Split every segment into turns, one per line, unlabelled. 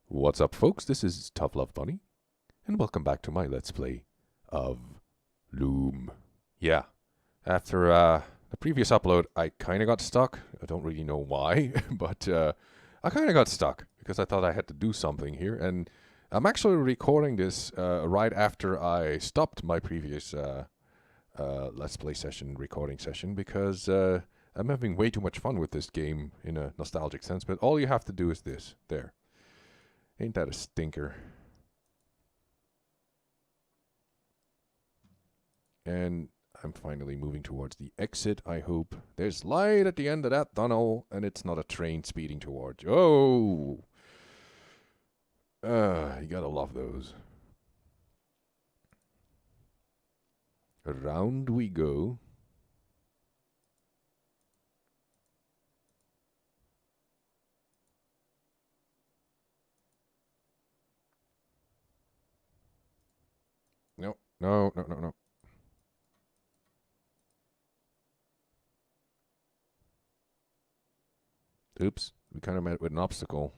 What's up, folks? This is Tough Love Bunny, and welcome back to my Let's Play of Loom. Yeah, after the previous upload, I kind of got stuck. I don't really know why, but I kind of got stuck because I thought I had to do something here, and I'm actually recording this right after I stopped my previous Let's Play session, recording session, because I'm having way too much fun with this game in a nostalgic sense, but all you have to do is this. There. Ain't that a stinker? And I'm finally moving towards the exit, I hope. There's light at the end of that tunnel, and it's not a train speeding towards you. Oh! You gotta love those. Around we go. No. Oops, we kind of met with an obstacle.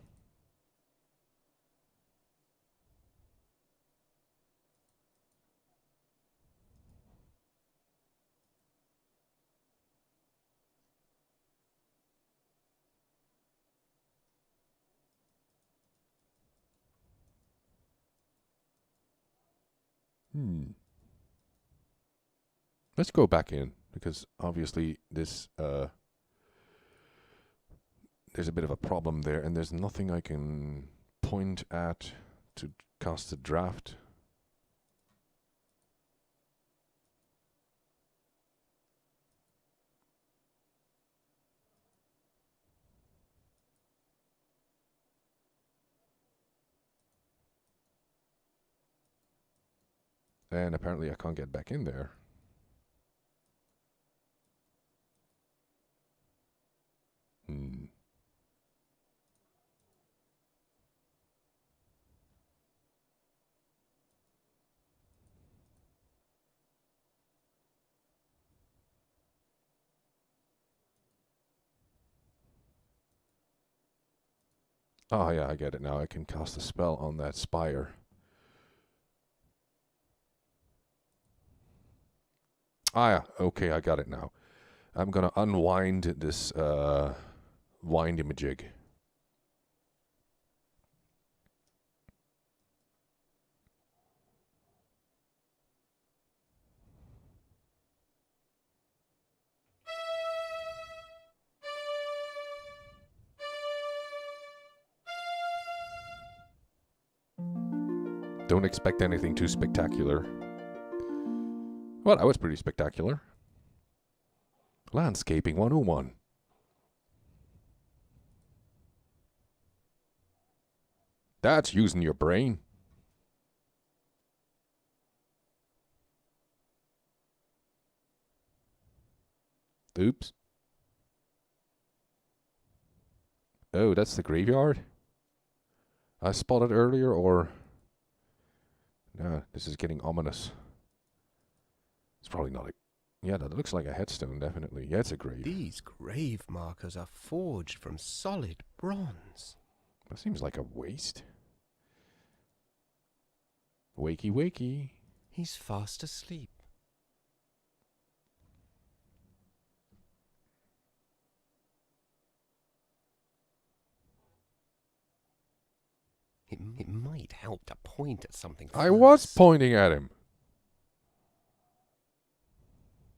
Let's go back in, because obviously this, there's a bit of a problem there, and there's nothing I can point at to cast a draft. And apparently I can't get back in there. Oh yeah, I get it now. I can cast a spell on that spire. Ah yeah, okay, I got it now. I'm gonna unwind this wind-a-majig. Don't expect anything too spectacular. Well, that was pretty spectacular. Landscaping 101. That's using your brain. Oops. Oh, that's the graveyard? I spotted earlier, or... No, this is getting ominous. It's probably not a... Yeah, that looks like a headstone, definitely. Yeah, it's a grave.
These grave markers are forged from solid bronze.
That seems like a waste. Wakey, wakey.
He's fast asleep. It might help to point at something
I was
first.
pointing at him.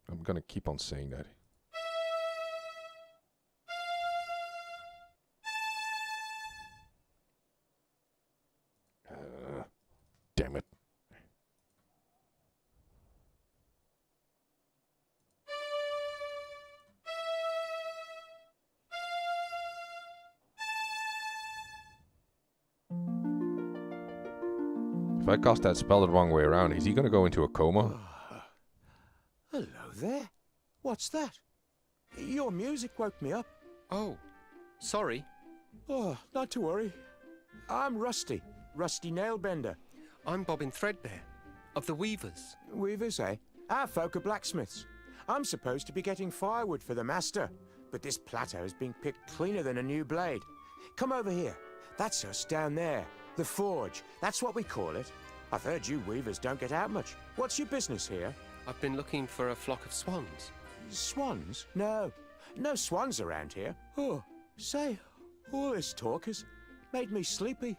I'm gonna keep on saying that. Damn it. If I cast that spell the wrong way around, is he gonna go into a coma?
Hello there. What's that? Your music woke me up.
Oh, sorry.
Oh, not to worry. I'm Rusty Nailbender.
I'm Bobbin Threadbare, of the Weavers.
Weavers, eh? Our folk are blacksmiths. I'm supposed to be getting firewood for the master, but this plateau is being picked cleaner than a new blade. Come over here. That's us down there. The forge, that's what we call it. I've heard you weavers don't get out much. What's your business here?
I've been looking for a flock of swans.
Swans? No. No swans around here. Oh, say, all this talk has made me sleepy.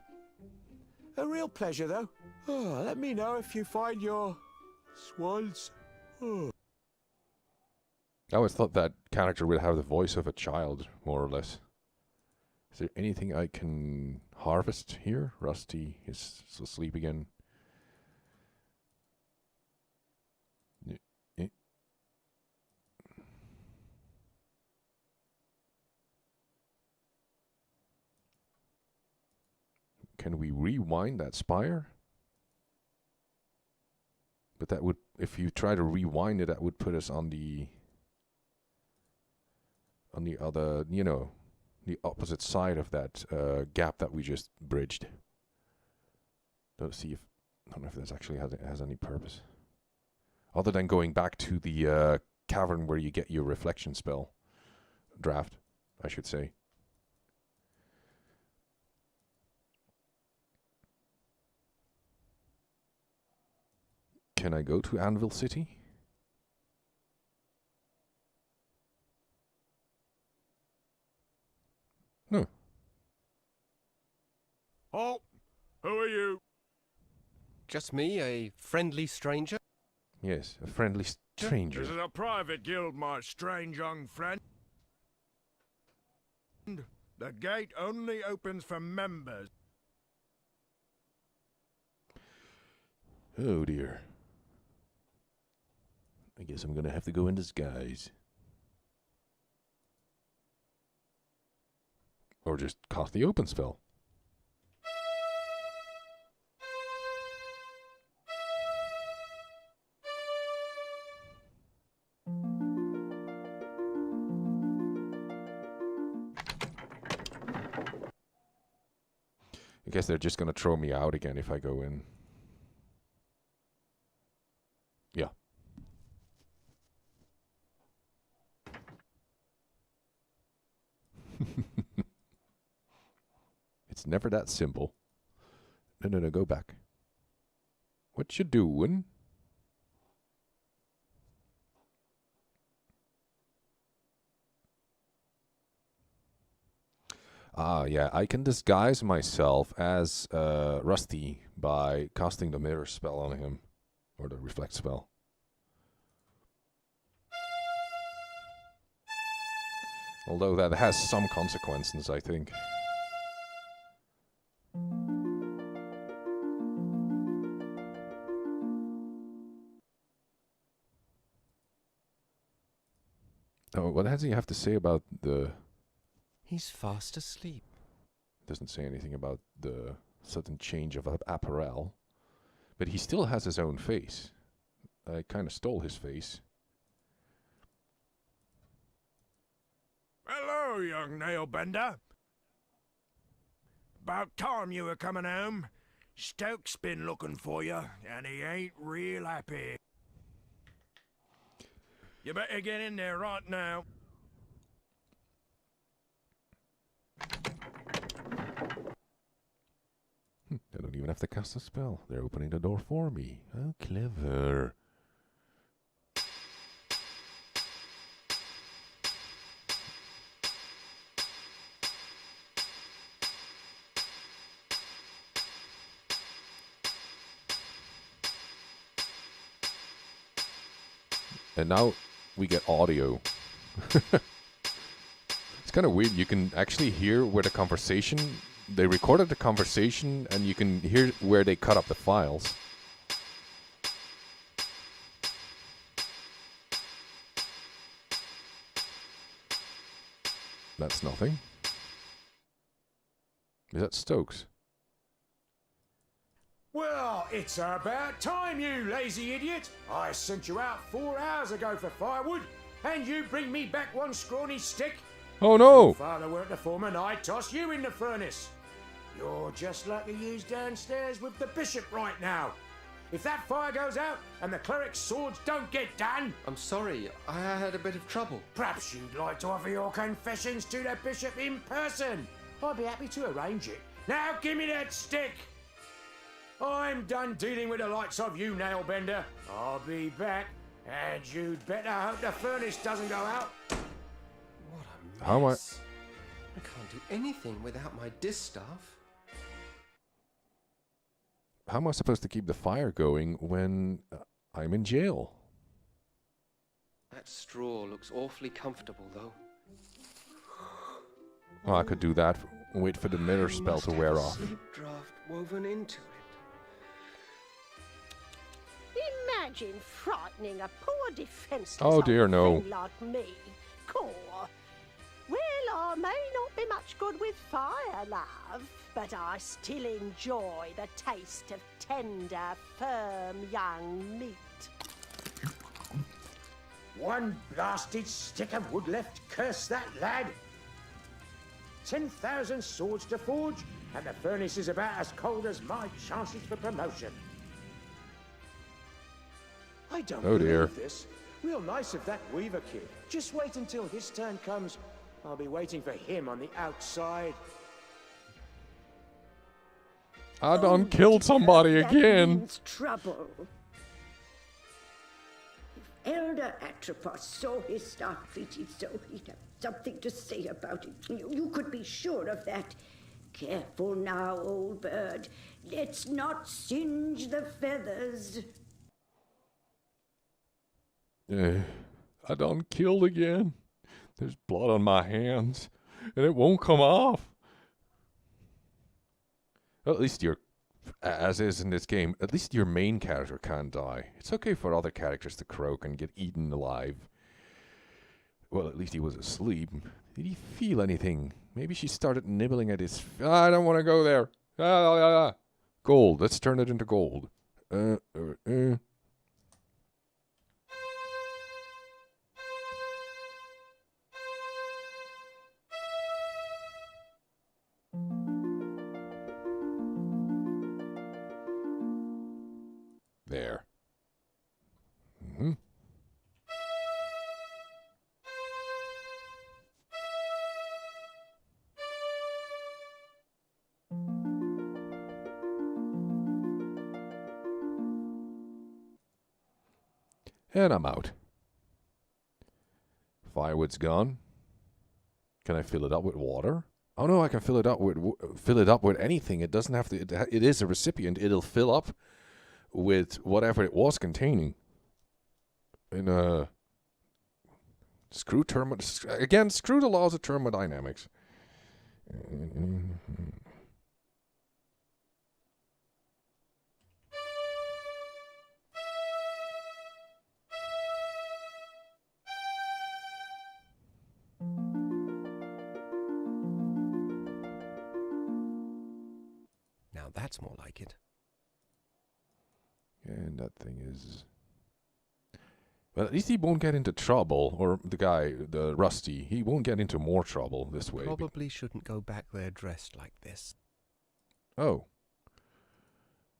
A real pleasure, though. Oh, let me know if you find your swans. Oh.
I always thought that character would have the voice of a child, more or less. Is there anything I can harvest here? Rusty is asleep again. Can we rewind that spire? But that would, if you try to rewind it, that would put us on the other, you know, the opposite side of that gap that we just bridged. Let's see if, I don't know if this actually has any purpose. Other than going back to the cavern where you get your reflection spell. Draft, I should say. Can I go to Anvil City? No.
Oh, who are you?
Just me, a friendly stranger?
Yes, a friendly stranger.
This is a private guild, my strange young friend. The gate only opens for members.
Oh dear. I guess I'm gonna have to go in disguise. Or just cast the open spell. I guess they're just gonna throw me out again if I go in. Yeah. It's never that simple. No, go back. What you doing? Ah, yeah, I can disguise myself as Rusty by casting the mirror spell on him. Or the reflect spell. Although that has some consequences, I think. Oh, what does he have to say about the...
He's fast asleep.
Doesn't say anything about the sudden change of apparel. But he still has his own face. I kind of stole his face.
Hello, young nailbender. About time you were coming home. Stoke's been looking for you, and he ain't real happy. You better get in there right now.
I don't even have to cast a spell. They're opening the door for me. How clever. And now we get audio. It's kind of weird. You can actually hear where the conversation... They recorded the conversation, and you can hear where they cut up the files. That's nothing. Is that Stokes?
Well, it's about time, you lazy idiot. I sent you out 4 hours ago for firewood, and you bring me back one scrawny stick.
Oh no!
If Father weren't the foreman, I'd toss you in the furnace. You're just like the ewes downstairs with the bishop right now. If that fire goes out and the cleric's swords don't get done...
I'm sorry, I had a bit of trouble.
Perhaps you'd like to offer your confessions to the bishop in person. I'd be happy to arrange it Now give me that stick! I'm done dealing with the likes of you, Nailbender. I'll be back, and you'd better hope the furnace doesn't go out.
What a mess.
How am I-
I can't do anything without my distaff.
How am I supposed to keep the fire going when I'm in jail?
That straw looks awfully comfortable, though.
Oh, I could do that. Wait for the mirror
You
spell
must
to
have
wear
a
off.
sleep draft woven into it.
Imagine frightening a poor defenseless
Oh, dear,
old
no.
thing like me. Core. Well, I may not be much good with fire, love, but I still enjoy the taste of tender, firm young meat.
One blasted stick of wood left, curse that lad! 10,000 swords to forge, and the furnace is about as cold as my chances for promotion. I don't
Oh, dear.
believe this. Real nice of that Weaver kid. Just wait until his turn comes. I'll be waiting for him on the outside.
I done killed somebody
That
again.
means trouble. If Elder Atropos saw his start treated so, he'd have something to say about it. You could be sure of that. Careful now, old bird. Let's not singe the feathers.
I done killed again. There's blood on my hands, and it won't come off. Well, at least as is in this game, at least your main character can't die. It's okay for other characters to croak and get eaten alive. Well, at least he was asleep. Did he feel anything? Maybe she started nibbling at his... I don't want to go there. Gold. Let's turn it into gold. There. Mm-hmm. And I'm out. Firewood's gone. Can I fill it up with water? Oh no, I can fill it up with anything. It doesn't have to. It is a recipient. It'll fill up with whatever it was containing. And screw the laws of thermodynamics.
Now that's more like it.
And that thing is... Well, at least he won't get into trouble. Or the guy, the Rusty, he won't get into more trouble this way.
Probably shouldn't go back there dressed like this.
Oh.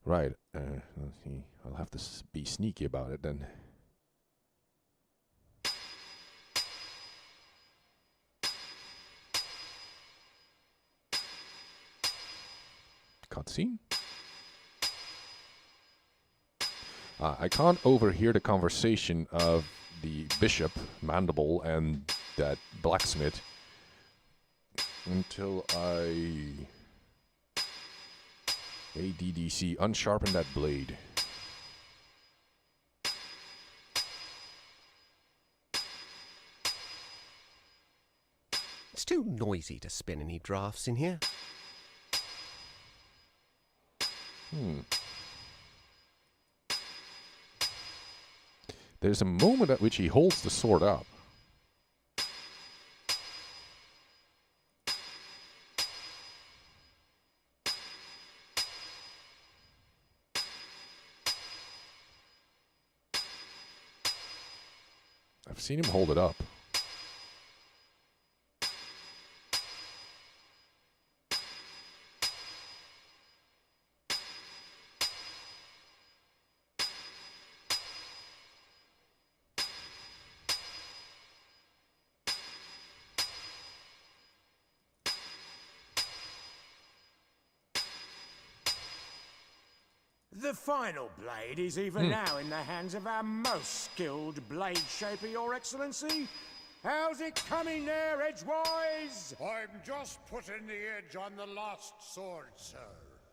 Right. Let's see. I'll have to be sneaky about it then. Cutscene? I can't overhear the conversation of the bishop, Mandible, and that blacksmith until I... ADDC, unsharpen that blade.
It's too noisy to spin any drafts in here.
There's a moment at which he holds the sword up. I've seen him hold it up.
The final blade is even now in the hands of our most skilled blade shaper, Your Excellency. How's it coming there, Edgewise?
I'm just putting the edge on the last sword, sir.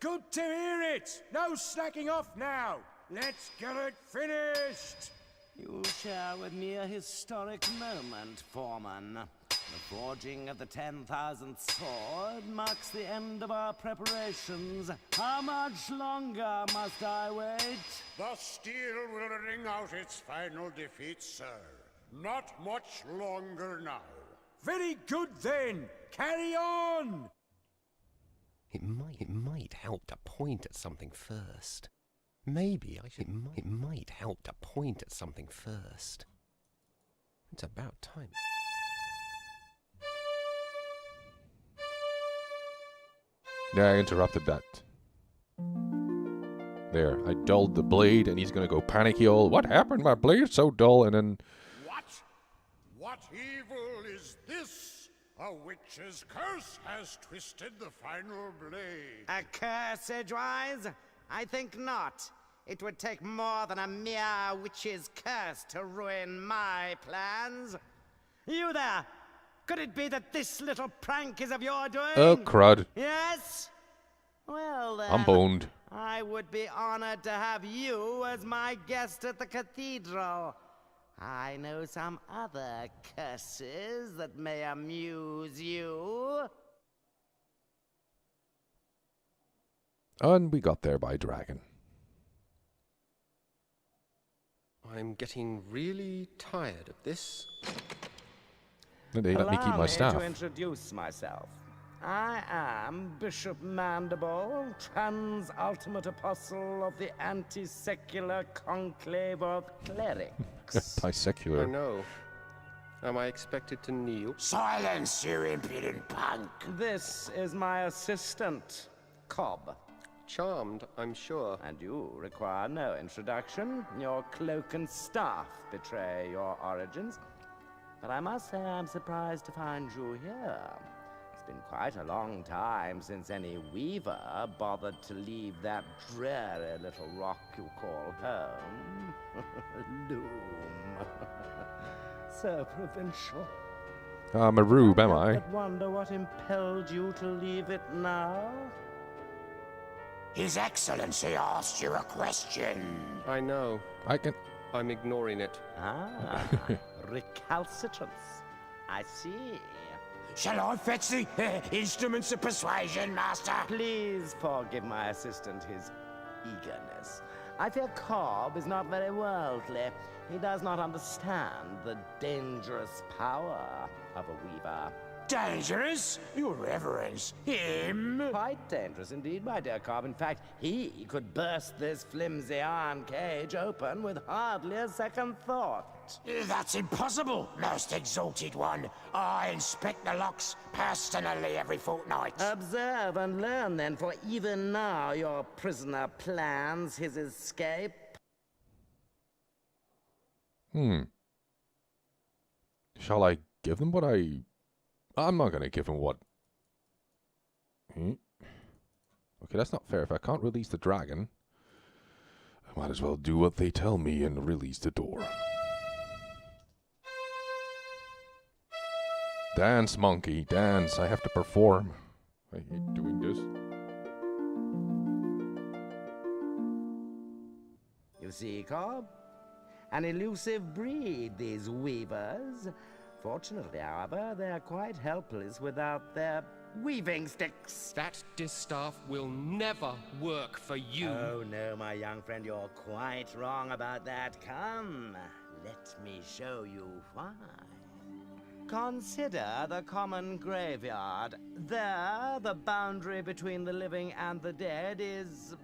Good to hear it. No slacking off now. Let's get it finished.
You share with me a historic moment, Foreman. The forging of the 10,000th sword marks the end of our preparations. How much longer must I wait?
The steel will ring out its final defeat, sir. Not much longer now.
Very good then. Carry on.
It might help to point at something first. Maybe I should. It might help to point at something first. It's about time.
Yeah, I interrupted that. There, I dulled the blade, and he's gonna go panicky all. What happened? My blade's so dull, and then.
What evil is this? A witch's curse has twisted the final blade.
A curse, Edgewise? I think not. It would take more than a mere witch's curse to ruin my plans. You there! Could it be that this little prank is of your doing?
Oh, crud.
Yes? Well then,
I'm boned.
I would be honored to have you as my guest at the cathedral. I know some other curses that may amuse you.
And we got there by dragon.
I'm getting really tired of this.
And they let me keep my
Allow
staff.
to introduce myself. I am Bishop Mandible, trans-ultimate apostle of the anti-secular conclave of clerics.
I
Bisecular.
know. Am I expected to kneel?
Silence, you impudent punk.
This is my assistant, Cobb.
Charmed, I'm sure.
And you require no introduction. Your cloak and staff betray your origins. But I must say I'm surprised to find you here. It's been quite a long time since any weaver bothered to leave that dreary little rock you call home. Loom. So provincial.
I'm a rube, am I?
But wonder what impelled you to leave it now?
His Excellency asked you a question.
I know.
I can.
I'm ignoring it.
Ah, recalcitrance. I see.
Shall I fetch the instruments of persuasion, Master?
Please forgive my assistant his eagerness. I fear Cobb is not very worldly. He does not understand the dangerous power of a weaver.
Dangerous? Your Reverence. Him?
Quite dangerous indeed, my dear Cobb. In fact, he could burst this flimsy iron cage open with hardly a second thought.
That's impossible, most exalted one. I inspect the locks personally every fortnight.
Observe and learn then, for even now your prisoner plans his escape.
Shall I give them what I... I'm not going to give them what... Okay, that's not fair. If I can't release the dragon, I might as well do what they tell me and release the door. Dance, monkey, dance. I have to perform. I hate doing this.
You see, Cobb? An elusive breed, these weavers. Fortunately, however, they're quite helpless without their weaving sticks.
That distaff will never work for you.
Oh, no, my young friend, you're quite wrong about that. Come, let me show you why. Consider the common graveyard. There, the boundary between the living and the dead is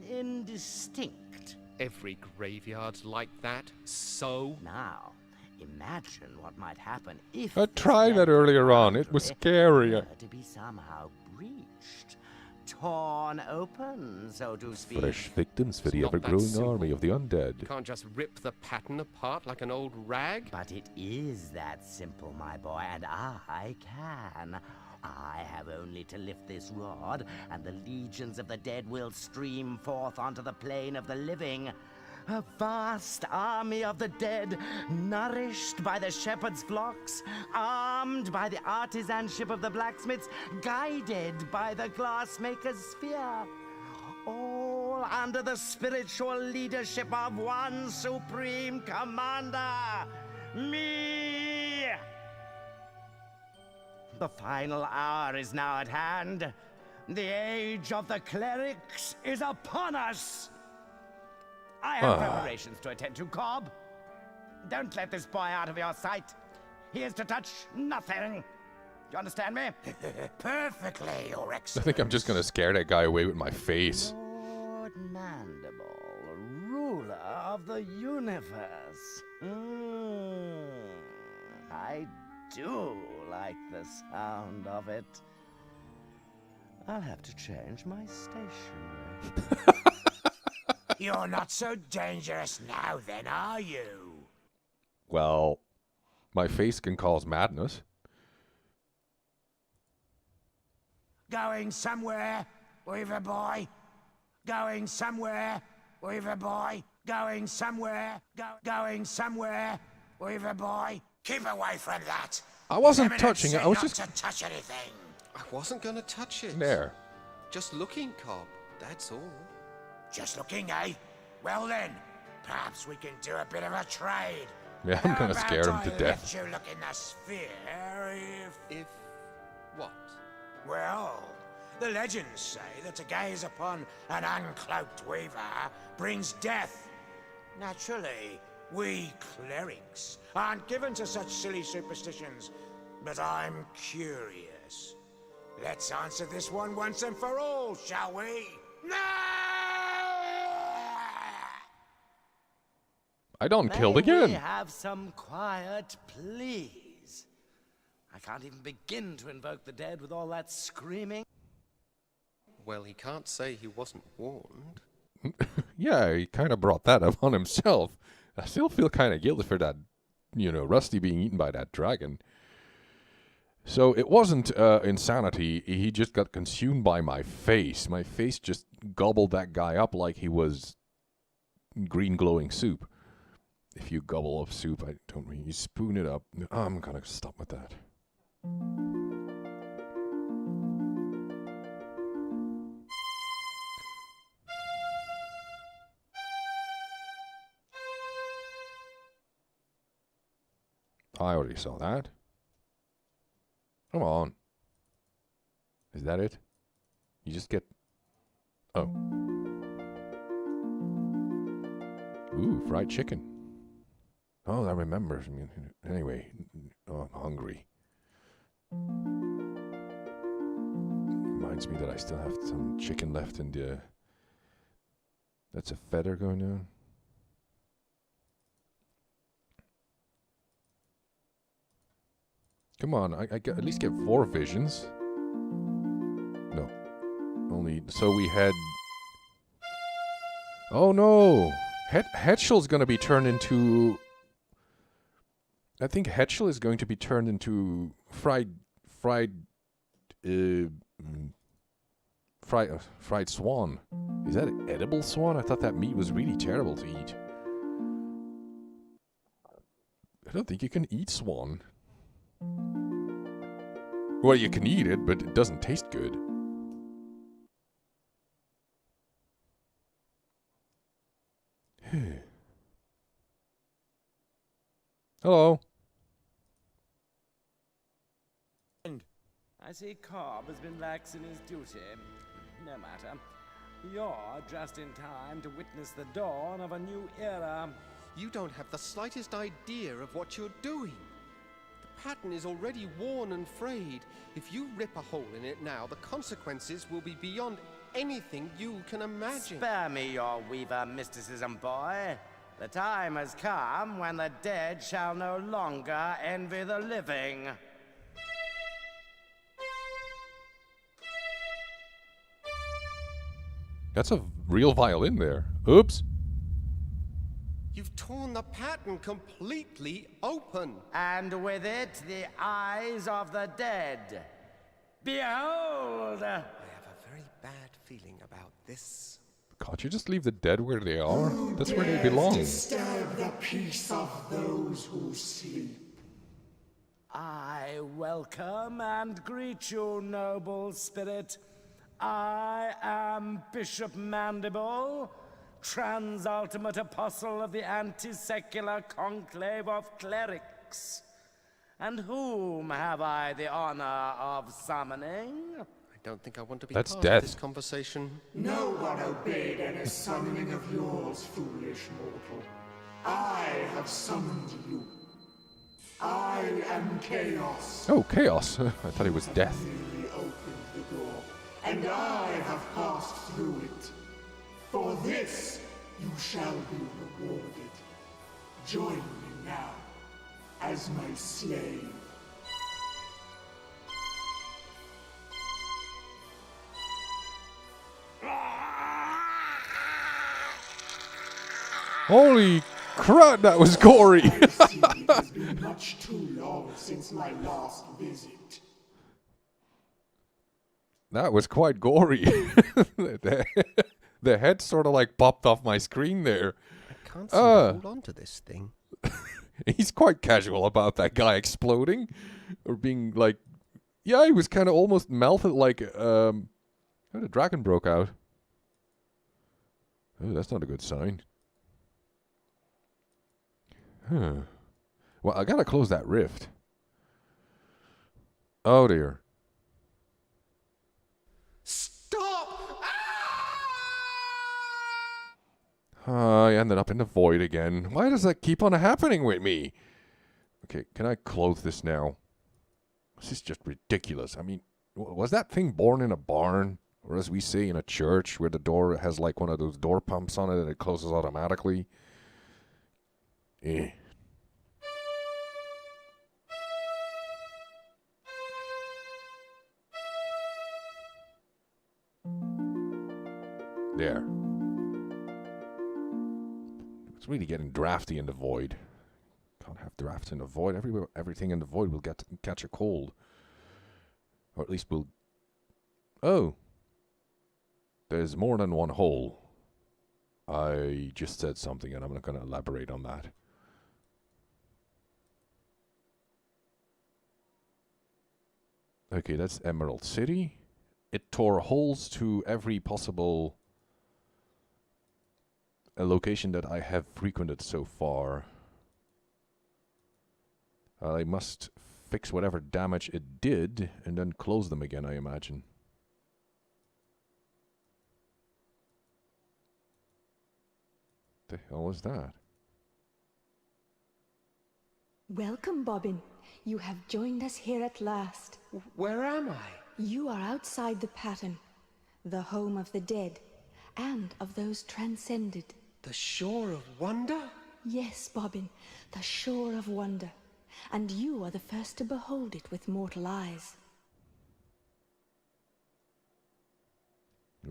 indistinct.
Every graveyard's like that, so...
Now, imagine what might happen if
I
this
tried that
dead
earlier on. It was
boundary
scary.
were to be somehow breached, torn open, so to speak.
Fresh victims for
It's
the
not that
ever-growing
simple.
army of the undead.
You can't just rip the pattern apart like an old rag.
But it is that simple, my boy, and I can. I have only to lift this rod, and the legions of the dead will stream forth onto the plane of the living. A vast army of the dead, nourished by the shepherd's flocks, armed by the artisanship of the blacksmiths, guided by the glassmaker's sphere. All under the spiritual leadership of one supreme commander, me! The final hour is now at hand. The age of the clerics is upon us. I have preparations to attend to, Cobb. Don't let this boy out of your sight. He is to touch nothing. Do you understand me?
Perfectly, Your
I
Excellency.
think I'm just gonna scare that guy away with my face.
Lord Mandible, ruler of the universe. I do like the sound of it. I'll have to change my stationery.
You're not so dangerous now, then, are you?
Well, my face can cause madness.
Going somewhere, Weaver boy? Going somewhere, Weaver boy? Going somewhere? Going somewhere, Weaver boy? Keep away from that.
I wasn't
His
touching it, I was
Eminence
just...
said not to touch anything.
I wasn't gonna touch it.
There.
Just looking, Cobb. That's all.
Just looking, eh? Well then, perhaps we can do a bit of a trade.
Yeah, I'm
How
gonna
about
scare him
I
to death.
let you look in the sphere
If what?
Well, the legends say that to gaze upon an uncloaked weaver brings death. Naturally, we clerics aren't given to such silly superstitions, but I'm curious. Let's answer this one once and for all, shall we? No!
I done killed
May
again.
we have some quiet, please? I can't even begin to invoke the dead with all that screaming.
Well, he can't say he wasn't warned.
Yeah, he kind of brought that up on himself. I still feel kind of guilty for that, Rusty being eaten by that dragon. So it wasn't insanity. He just got consumed by my face. My face just gobbled that guy up like he was green glowing soup. If you gobble up soup, I don't mean you spoon it up. I'm gonna stop with that. I already saw that. Come on. Is that it? You just get... Oh. Ooh, fried chicken. Oh, I remember. Anyway, I'm hungry. Reminds me that I still have some chicken left in the... That's a feather going down. Come on, I at least get 4 visions. No. Only... So we had... Oh no! Hetchel's gonna be turned into... I think Hetchel is going to be turned into fried swan. Is that an edible swan? I thought that meat was really terrible to eat. I don't think you can eat swan. Well, you can eat it, but it doesn't taste good. Hello.
I see Cobb has been lax in his duty. No matter. You're just in time to witness the dawn of a new era.
You don't have the slightest idea of what you're doing. The pattern is already worn and frayed. If you rip a hole in it now, the consequences will be beyond anything you can imagine.
Spare me your weaver mysticism, boy. The time has come when the dead shall no longer envy the living.
That's a real violin there. Oops.
You've torn the pattern completely open.
And with it, the eyes of the dead. Behold!
I have a very bad feeling about this.
Can't you just leave the dead where they are? That's where they belong.
Disturb the peace of those who sleep.
I welcome and greet you, noble spirit. I am Bishop Mandible, trans-ultimate apostle of the anti-secular conclave of clerics. And whom have I the honor of summoning?
I don't think I want to be
That's
part
death.
of this conversation.
No one obeyed any summoning of yours, foolish mortal. I have summoned you. I am Chaos.
Oh, chaos. I thought it was death.
Freely opened the door, and I have passed through it. For this, you shall be rewarded. Join me now, as my slave.
Holy crud, that was gory.
I see it has been much too long since my last visit.
That was quite gory. The head sort of like popped off my screen there.
I can't seem to hold on to this thing.
He's quite casual about that guy exploding. Or being like... Yeah, he was kind of almost melted like... Oh, the dragon broke out. Oh, that's not a good sign. Huh. Well, I gotta close that rift. Oh dear.
Stop!
I ended up in the void again. Why does that keep on happening with me? Okay, can I close this now? This is just ridiculous. I mean, was that thing born in a barn? Or as we say, in a church where the door has like one of those door pumps on it and it closes automatically? Eh. There. It's really getting drafty in the void. Can't have drafts in the void. Everything in the void will catch a cold. Or at least will... Oh. There's more than one hole. I just said something and I'm not going to elaborate on that. Okay, that's Emerald City. It tore holes to every possible location that I have frequented so far. I must fix whatever damage it did and then close them again, I imagine. The hell was that?
Welcome, Bobbin. You have joined us here at last.
Where am I?
You are outside the pattern, the home of the dead, and of those transcended.
The shore of wonder?
Yes, Bobbin, the shore of wonder. And you are the first to behold it with mortal eyes.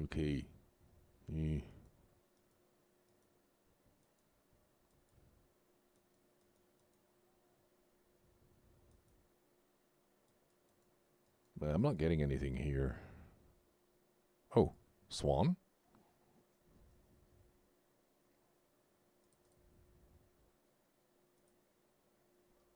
Okay. But I'm not getting anything here. Oh, swan?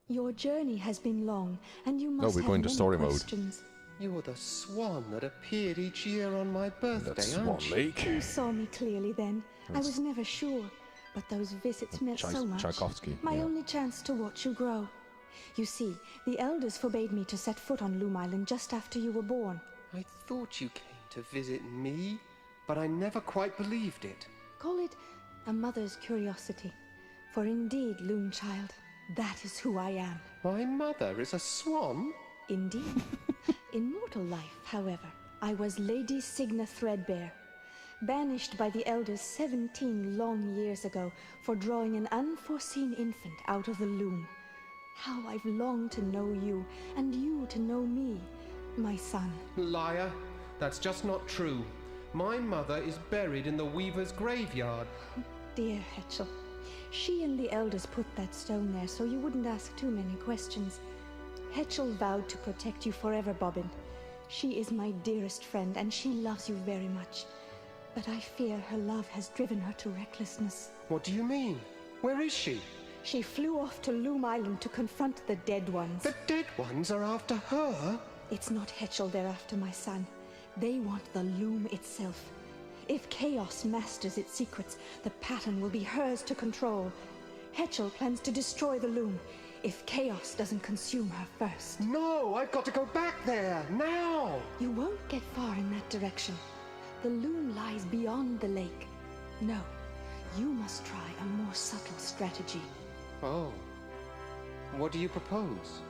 Your journey has been long, and you must
we're
have
going to
many
story mode.
questions.
You're the swan that appeared each year on my birthday,
That's
aren't
Swan
you?
Lake.
You saw me clearly then. I
That's-
was never sure, but those visits meant so much.
Tchaikovsky,
My
yeah.
only chance to watch you grow. You see, the elders forbade me to set foot on Loom Island just after you were born.
I thought you came to visit me, but I never quite believed it.
Call it a mother's curiosity. For indeed, Loom child, that is who I am.
My mother is a swan?
Indeed. In mortal life, however, I was Lady Signa Threadbare, banished by the elders 17 long years ago for drawing an unforeseen infant out of the loom. How I've longed to know you, and you to know me, my son.
Liar. That's just not true. My mother is buried in the weaver's graveyard.
Dear Hetchel, she and the elders put that stone there so you wouldn't ask too many questions. Hetchel vowed to protect you forever, Bobbin. She is my dearest friend, and she loves you very much. But I fear her love has driven her to recklessness.
What do you mean? Where is she?
She flew off to Loom Island to confront the Dead Ones.
The Dead Ones are after her?
It's not Hetchel they're after, my son. They want the Loom itself. If Chaos masters its secrets, the pattern will be hers to control. Hetchel plans to destroy the Loom if Chaos doesn't consume her first.
No, I've got to go back there, now!
You won't get far in that direction. The Loom lies beyond the lake. No, you must try a more subtle strategy.
Oh. What do you propose?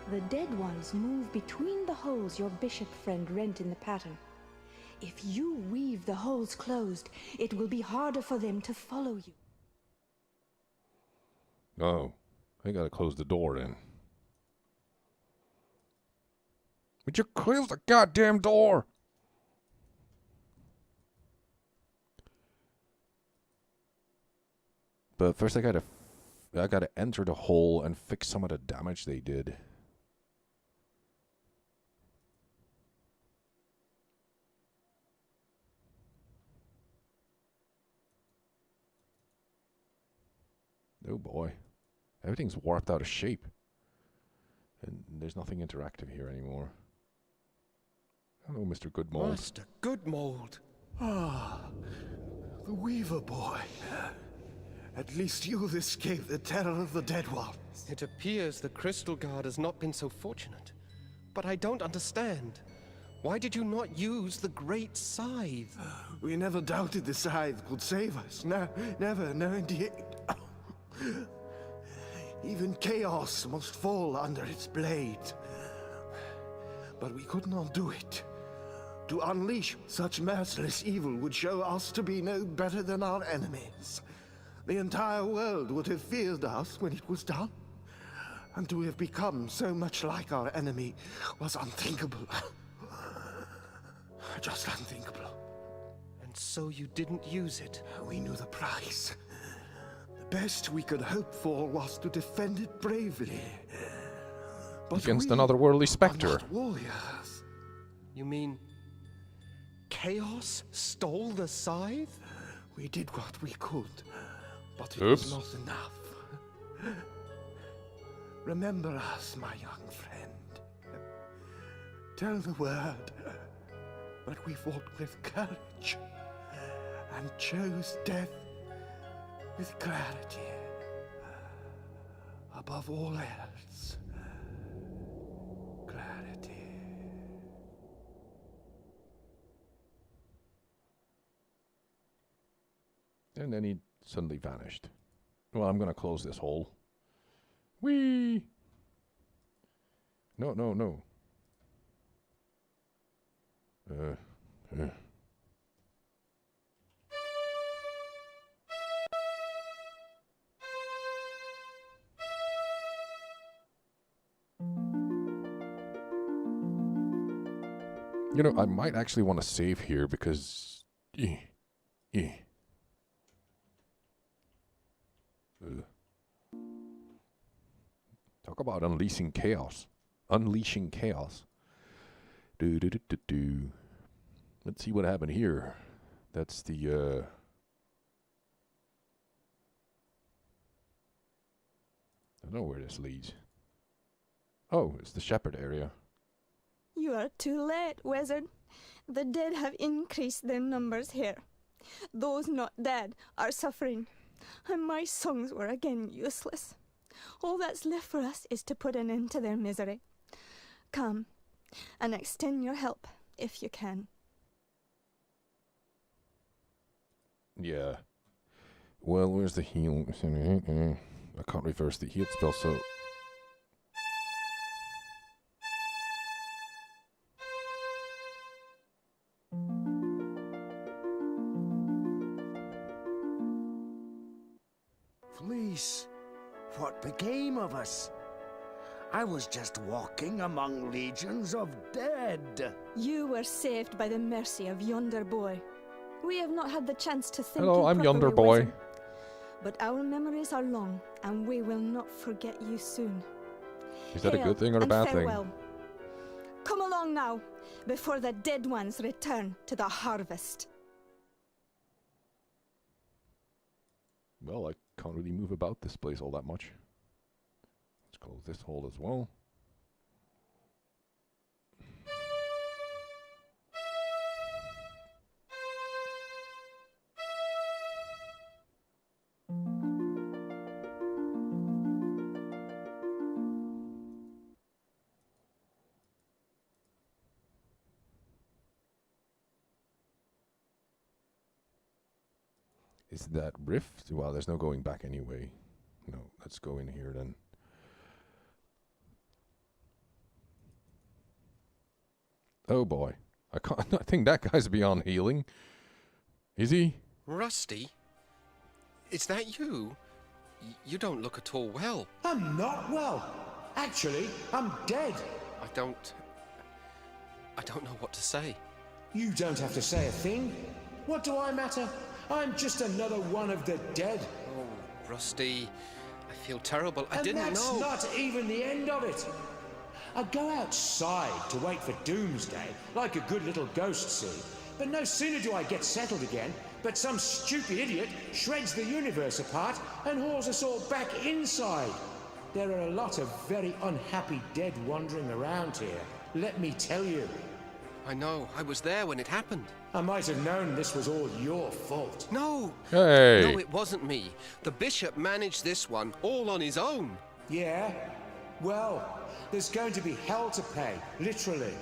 The Dead Ones move between the holes your bishop friend rent in the pattern. If you weave the holes closed, it will be harder for them to follow you.
Oh, I gotta close the door then. Would you close the goddamn door? But first I gotta enter the hole and fix some of the damage they did. Oh boy. Everything's warped out of shape. And there's nothing interactive here anymore. Hello, Mr. Goodmold.
Master Goodmold.
Ah, the Weaver boy. At least you've escaped the terror of the Dead Ones.
It appears the Crystal Guard has not been so fortunate. But I don't understand. Why did you not use the Great Scythe?
We never doubted the scythe could save us. No, never, no indeed. Even chaos must fall under its blade. But we could not do it. To unleash such merciless evil would show us to be no better than our enemies. The entire world would have feared us when it was done. And to have become so much like our enemy was unthinkable. Just unthinkable.
And so you didn't use it?
We knew the price. The best we could hope for was to defend it bravely. But
against
we
an otherworldly
are
spectre.
not warriors.
You mean Chaos stole the scythe?
We did what we could, but it
Oops.
was not enough. Remember us, my young friend. Tell the word. But we fought with courage and chose death with clarity. Above all else, clarity.
And then he suddenly vanished. Well, I'm gonna close this hole. Whee! No, no, no. You know, I might actually want to save here because... Talk about unleashing chaos. Unleashing chaos. Do. Let's see what happened here. That's the, I don't know where this leads. Oh, it's the shepherd area.
You are too late, wizard. The dead have increased their numbers here. Those not dead are suffering, and my songs were again useless. All that's left for us is to put an end to their misery. Come, and extend your help, if you can.
Yeah. Well, where's the heal? I can't reverse the heal spell, so...
Fleece, what became of us? I was just walking among legions of dead.
You were saved by the mercy of yonder boy. We have not had the chance to think.
Hello,
you
I'm yonder
properly,
boy.
wizard. But our memories are long, and we will not forget you soon.
Is that a
Hail
good thing or a
and
bad
farewell.
thing?
Come along now, before the dead ones return to the harvest.
Well, I can't really move about this place all that much. Let's close this hole as well. Is that rift? Well, there's no going back anyway. No, let's go in here then. Oh boy. I can't. I think that guy's beyond healing. Is he?
Rusty? Is that you? You don't look at all well.
I'm not well. Actually, I'm dead.
I don't know what to say.
You don't have to say a thing. What do I matter? I'm just another one of the dead.
Oh, Rusty, I feel terrible. I
And
didn't
that's
know.
not even the end of it. I go outside to wait for doomsday, like a good little ghost see. But no sooner do I get settled again, but some stupid idiot shreds the universe apart and hauls us all back inside. There are a lot of very unhappy dead wandering around here, let me tell you.
I know. I was there when it happened.
I might have known this was all your fault.
No.
Hey!
No, it wasn't me. The bishop managed this one all on his own.
Yeah? Well, there's going to be hell to pay, literally.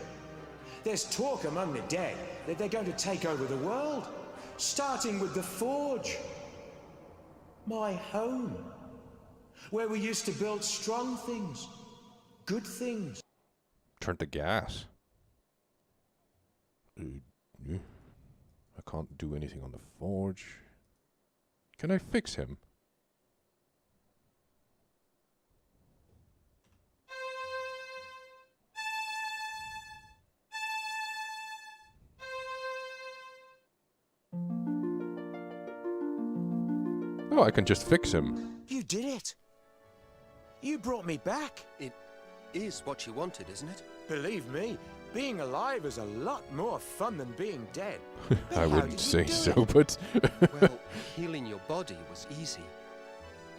There's talk among the dead that they're going to take over the world, starting with the forge. My home. Where we used to build strong things, good things.
Turn to gas. I can't do anything on the forge. Can I fix him? Oh, I can just fix him.
You did it. You brought me back.
It is what you wanted, isn't it?
Believe me, being alive is a lot more fun than being dead. But
I
how
wouldn't
did
say
you do
so,
it?
but...
Well, healing your body was easy.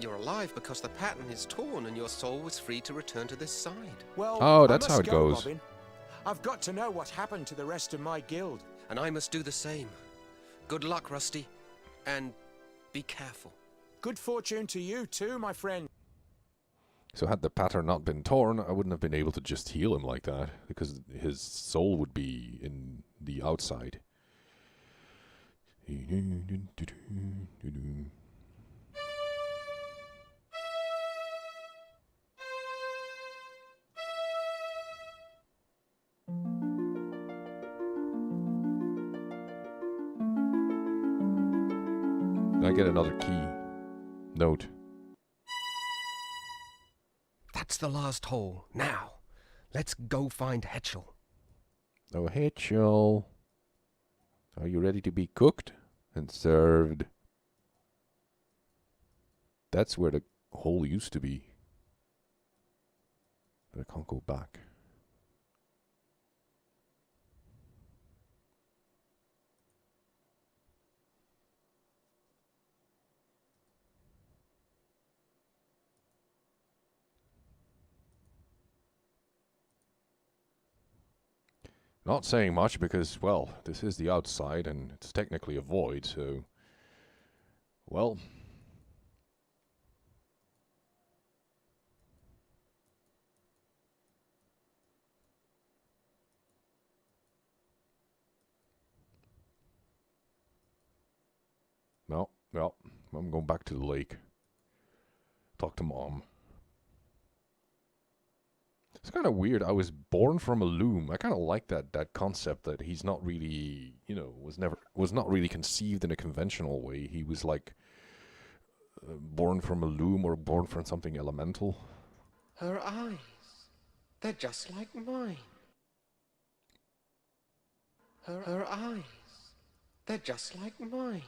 You're alive because the pattern is torn and your soul was free to return to this side.
Well,
Oh,
I
that's how
must
it
go,
goes.
Robin. I've got to know what happened to the rest of my guild.
And I must do the same. Good luck, Rusty. And be careful.
Good fortune to you too, my friend.
So had the pattern not been torn, I wouldn't have been able to just heal him like that, because his soul would be in the outside. I get another key. Note.
That's the last hole. Now, let's go find Hetchel.
Oh, Hetchel. Are you ready to be cooked and served? That's where the hole used to be. But I can't go back. Not saying much because, well, this is the outside and it's technically a void, so... Well... No, well, I'm going back to the lake. Talk to Mom. It's kind of weird. I was born from a loom. I kind of like that concept that he's not really, you know, was not really conceived in a conventional way. He was like born from a loom or born from something elemental.
Her eyes, they're just like mine. Her eyes, they're just like mine.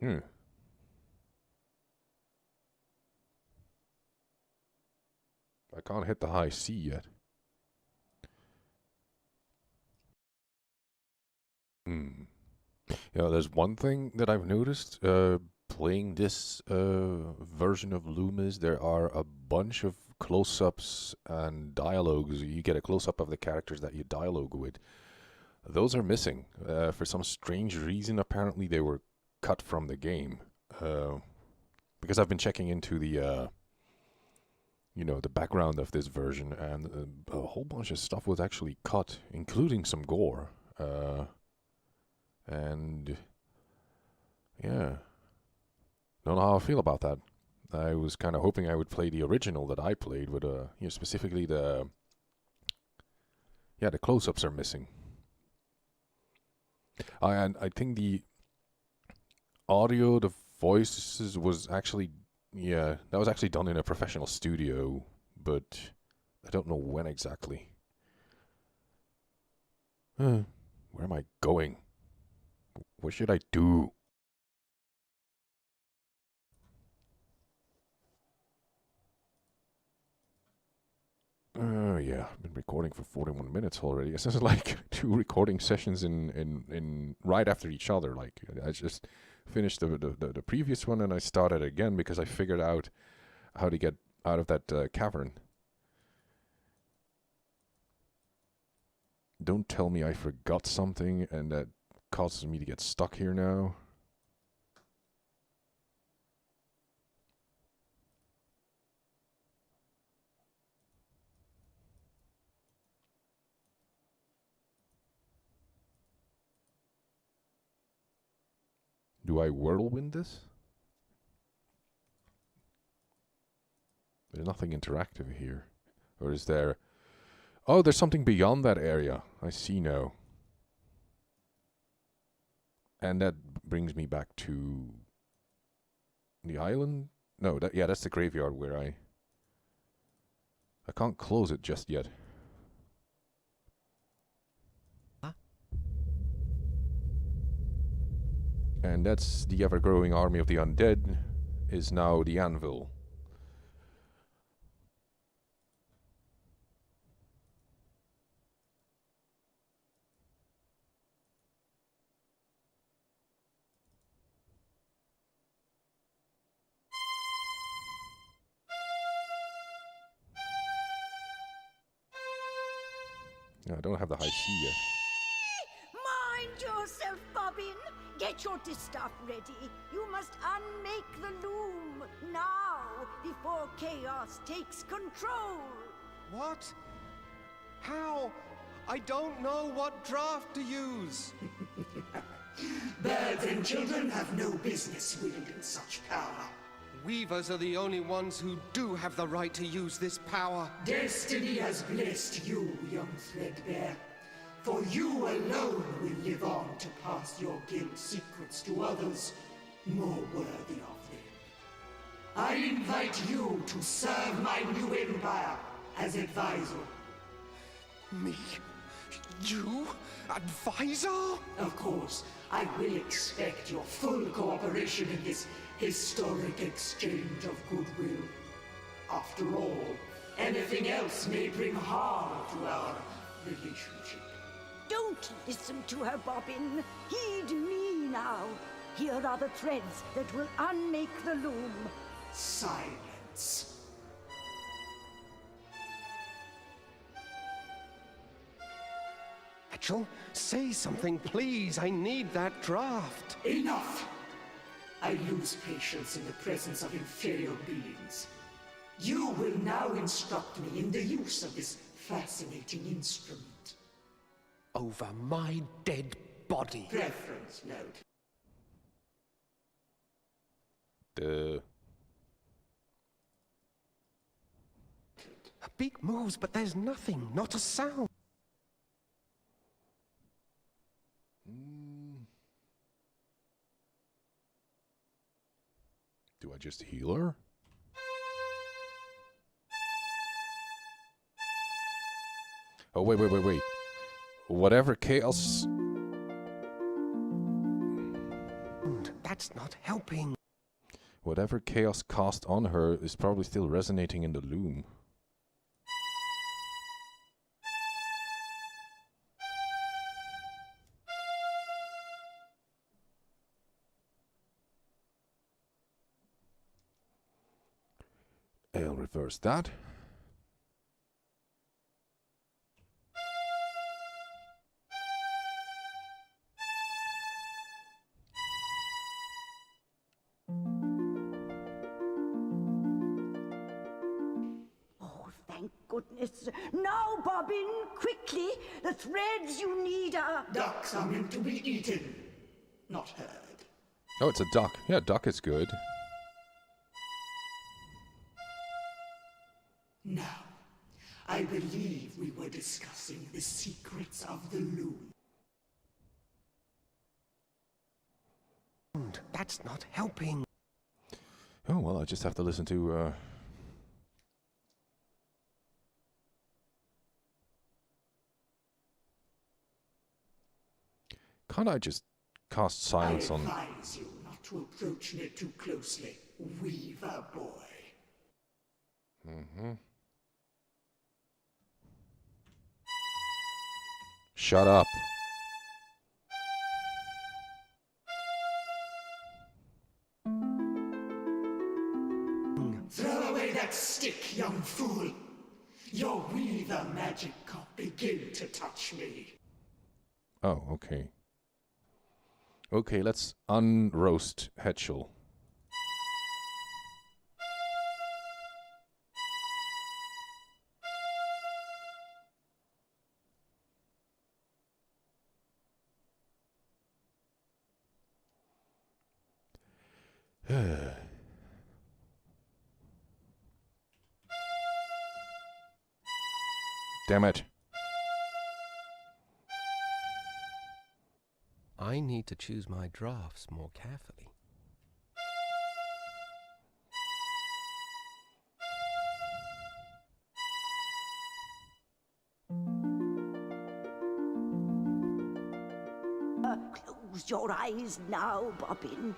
Hmm. can't hit the high C yet. You know, there's one thing that I've noticed playing this version of Loom is there are a bunch of close-ups and dialogues. You get a close-up of the characters that you dialogue with. Those are missing. For some strange reason, apparently they were cut from the game. Because I've been checking into the, you know, the background of this version, and a whole bunch of stuff was actually cut, including some gore. And yeah, don't know how I feel about that. I was kind of hoping I would play the original that I played with, you know, specifically the close-ups are missing. And I think the audio, the voices was actually, that was actually done in a professional studio, but I don't know when exactly. Where am I going? What should I do? Yeah, I've been recording for 41 minutes already. This is like 2 recording sessions in right after each other. Like, I just finished the previous one and I started again because I figured out how to get out of that cavern. Don't tell me I forgot something and that causes me to get stuck here now. Do I whirlwind this? There's nothing interactive here. Or is there... Oh, there's something beyond that area. I see now. And that brings me back to... the island? No, that's the graveyard where I can't close it just yet. And that's the ever-growing army of the undead, is now the anvil. No, I don't have the high C yet.
Mind yourself, Bobbin. Get your distaff ready. You must unmake the loom now, before chaos takes control.
What? How? I don't know what draft to use.
Birds and children have no business wielding such power.
Weavers are the only ones who do have the right to use this power.
Destiny has blessed you, young threadbare. For you alone will live on to pass your guild secrets to others more worthy of them. I invite you to serve my new empire as advisor.
Me? You? Advisor?
Of course, I will expect your full cooperation in this historic exchange of goodwill. After all, anything else may bring harm to our relationship.
Don't listen to her, Bobbin. Heed me now. Here are the threads that will unmake the loom.
Silence.
Mitchell, say something, please. I need that draft.
Enough! I lose patience in the presence of inferior beings. You will now instruct me in the use of this fascinating instrument.
Over my dead body.
Preference note.
A beak moves, but there's nothing, not a sound.
Do I just heal her? Oh, wait. Whatever chaos...
That's not helping.
Whatever chaos cast on her is probably still resonating in the loom. I'll reverse that.
Oh, thank goodness. Now, Bobbin, quickly. The threads you need are...
Ducks are meant to be eaten, not heard.
Oh, it's a duck. Yeah, duck is good.
Now, I believe we were discussing the secrets of the Loom.
That's not helping.
Oh, well, I just have to listen to... Can't I just cast silence
I
on...
advise you not to approach me too closely, Weaver boy.
Mm-hmm. Shut up.
Throw away that stick, young fool. Your Weaver magic can't begin to touch me.
Oh, okay. Okay, let's unroast Hetchel. Damn it.
I need to choose my drafts more carefully.
Close your eyes now, Bobbin.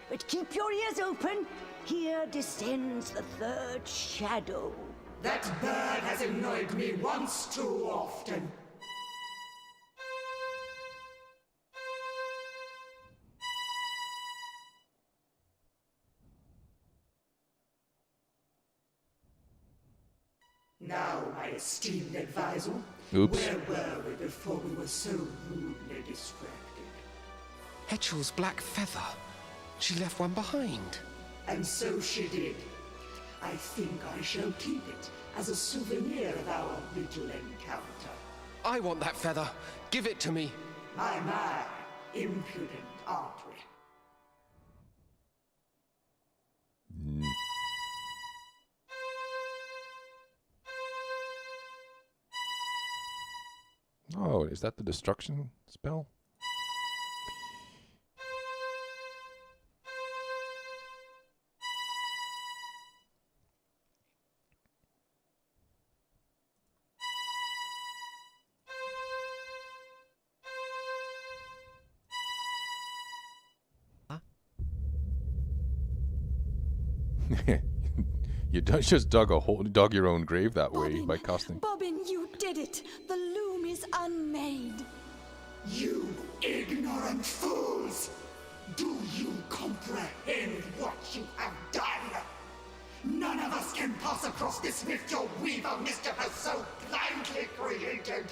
But keep your ears open. Here descends the third shadow.
That bird has annoyed me once too often. Now, my esteemed advisor,
Oops.
where were we before we were so rudely distracted?
Hetchel's black feather. She left one behind.
And so she did. I think I shall keep it as a souvenir of our little encounter.
I want that feather. Give it to me.
My, impudent, aren't we?
Oh, is that the destruction spell? You don't just dug your own grave that way by casting.
Bobbin, you did it! The loom is unmade.
You ignorant fools! Do you comprehend what you have done? None of us can pass across this rift your weaver mischief has so blindly created.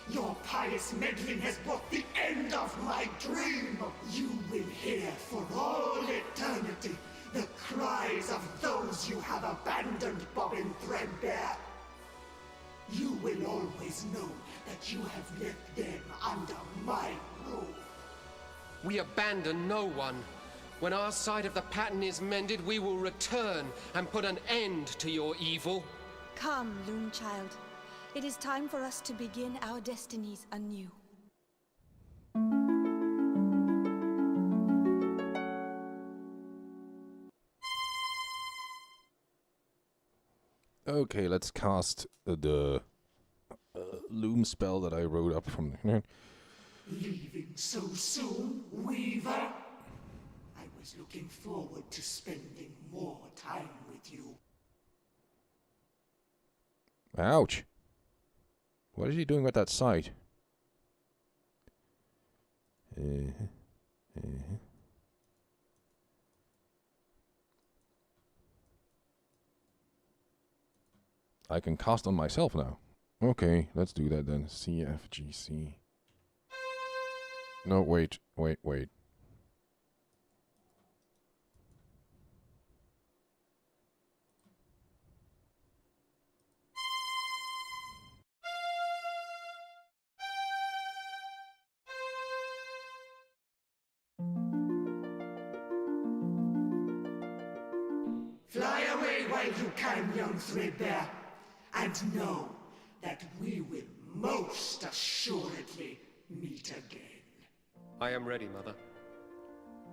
Your pious meddling has brought the end of my dream. You will hear for all eternity the cries of those you have abandoned, Bobbin Threadbare. You will always know that you have left them under my rule.
We abandon no one. When our side of the pattern is mended, we will return and put an end to your evil.
Come, Loom Child. It is time for us to begin our destinies anew.
Okay, let's cast the loom spell that I wrote up from here.
Leaving so soon, Weaver? I was looking forward to spending more time with you.
Ouch! What is he doing with that sight? I can cast on myself now. Okay, let's do that then. CFGC. No, wait.
Fly away while you can, young Threadbare, and know that we will most assuredly meet again.
I am ready, Mother.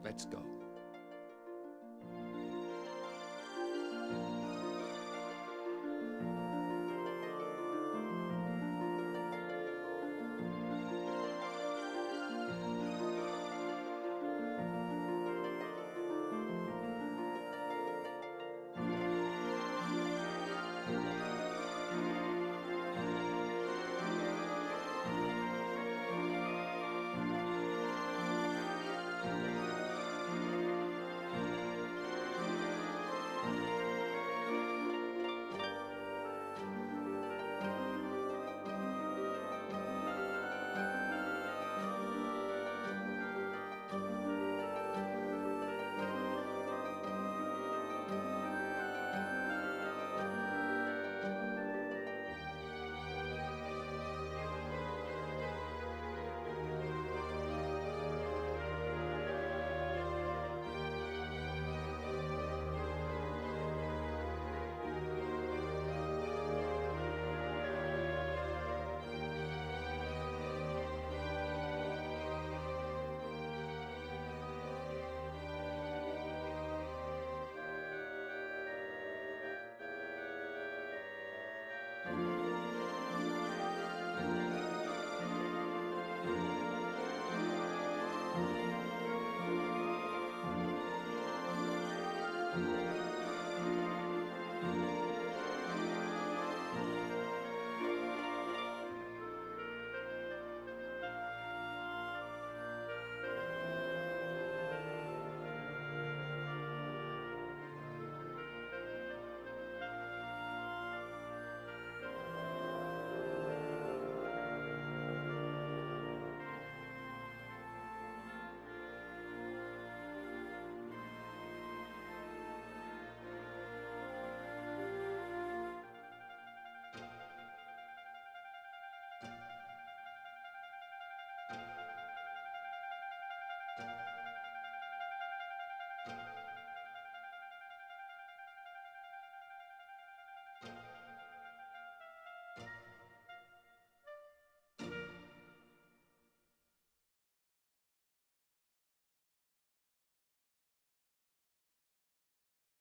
Let's go.